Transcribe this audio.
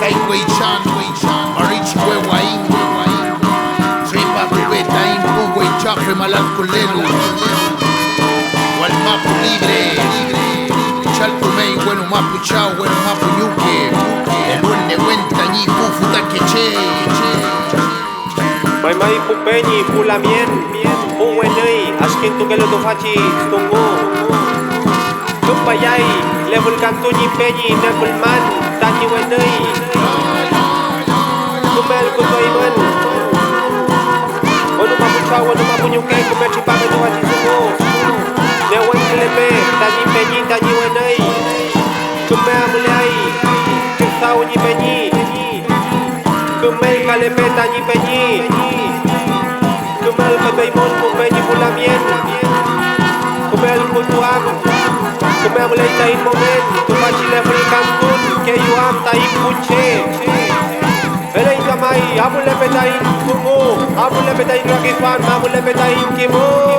Hey, Wei-chan, Marichi, Wewain, Tripa, Cubetain, Pugue, Chafe, Malancolelo, Gualmapu libre, Chalcumey, bueno, Mapu Chao, bueno, Mapu Yuque, el buen de Huenta, Ñi, Pufuta, Queche, Mai pupeni, pulamien, puwenei, askin tu que lo tu faci, stungu. Tupayai, level kantuni peni, nebulman, tani wenei. Kumel kutoiman. Wanu mapucha, wanu mapunyuke, kumel chipame tu faci stungu. Newen kleme, tani peni, tani wenei. Kumel amulai, kisau ni peni. Kumel kaleme, tani peni. Kumel kataimon, kumeni pulamien. Kumel kutuam. Kumel mulai tain momen. Tumaci level kantun. Keyuam tain punce. Elai tamai. Amu lepe tain tungu. Amu lepe tain rakifan. Amu lepe tain kimu.